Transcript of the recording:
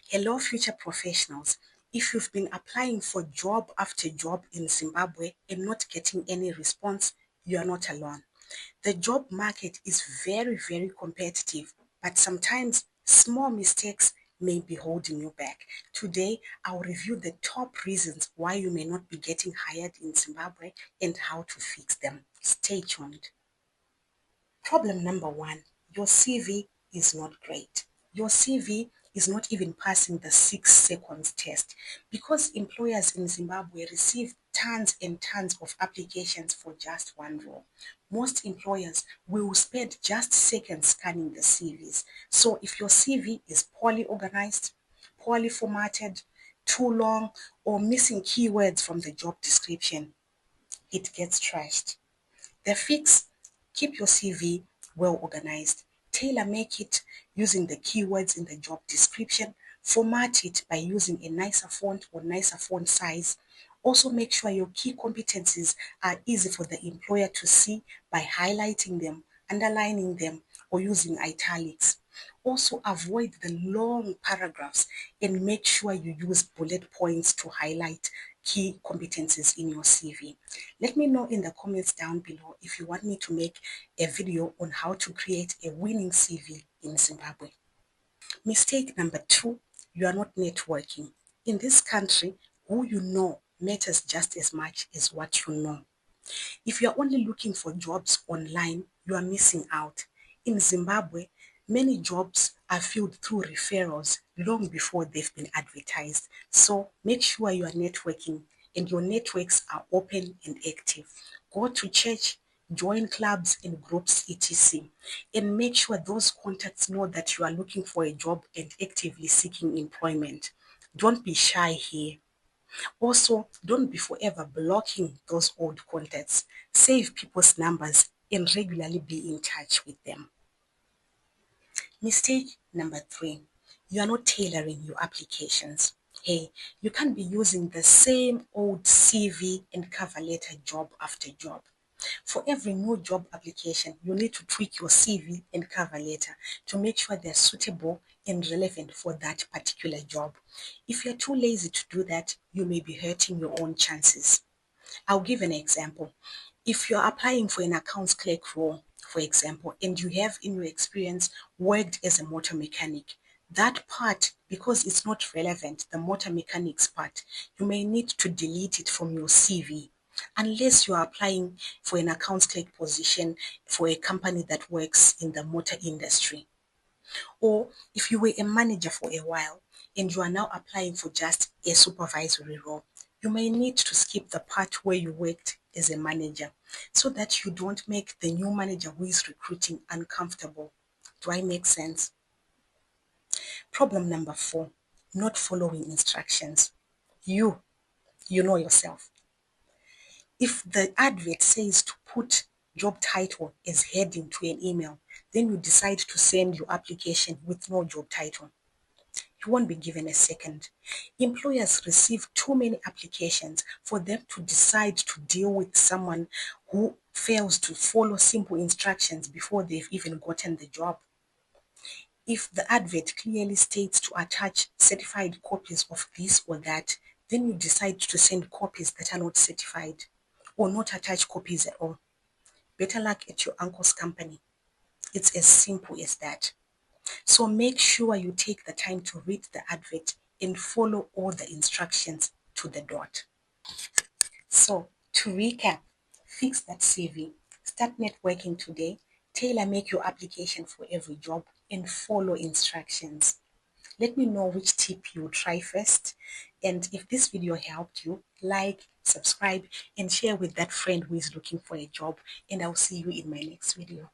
Hello, future professionals. If you've been applying for job after job in Zimbabwe and not getting any response, you are not alone. The job market is very, very competitive, but sometimes small mistakes may be holding you back. Today, I'll review the top reasons why you may not be getting hired in Zimbabwe and how to fix them. Stay tuned. Problem number one, your CV is not great. Your CV is not even passing the 6 seconds test because employers in Zimbabwe receive tons and tons of applications for just one role. Most employers will spend just seconds scanning the CVs. So if your CV is poorly organized, poorly formatted, too long, or missing keywords from the job description, it gets trashed. The fix, keep your CV well organized. Tailor make it using the keywords in the job description. Format it by using a nicer font or nicer font size. Also make sure your key competencies are easy for the employer to see by highlighting them, underlining them, or using italics. Also avoid the long paragraphs and make sure you use bullet points to highlight key competencies in your CV. Let me know in the comments down below if you want me to make a video on how to create a winning CV in Zimbabwe. Mistake number two, you are not networking. In this country, who you know matters just as much as what you know. If you are only looking for jobs online, you are missing out. In Zimbabwe, many jobs are filled through referrals long before they've been advertised. So make sure you are networking and your networks are open and active. Go to church, join clubs and groups, etc. And make sure those contacts know that you are looking for a job and actively seeking employment. Don't be shy here. Also, don't be forever blocking those old contacts. Save people's numbers and regularly be in touch with them. Mistake number three, you are not tailoring your applications. Hey, you can't be using the same old CV and cover letter job after job. For every new job application, you need to tweak your CV and cover letter to make sure they're suitable and relevant for that particular job. If you're too lazy to do that, you may be hurting your own chances. I'll give an example. If you're applying for an accounts clerk role, for example, and you have in your experience worked as a motor mechanic, that part, because it's not relevant, the motor mechanics part, you may need to delete it from your CV. Unless you are applying for an accounts clerk position for a company that works in the motor industry. Or if you were a manager for a while and you are now applying for just a supervisory role, you may need to skip the part where you worked as a manager so that you don't make the new manager who is recruiting uncomfortable. Do I make sense? Problem number four, not following instructions. You know yourself. If the advert says to put job title as heading to an email, then you decide to send your application with no job title. You won't be given a second. Employers receive too many applications for them to decide to deal with someone who fails to follow simple instructions before they've even gotten the job. If the advert clearly states to attach certified copies of this or that, then you decide to send copies that are not certified or not attach copies at all. Better luck at your uncle's company. It's as simple as that. So make sure you take the time to read the advert and follow all the instructions to the dot. So to recap, fix that CV, start networking today, tailor make your application for every job and follow instructions. Let me know which tip you try first. And if this video helped you, like, subscribe, and share with that friend who is looking for a job. And I'll see you in my next video.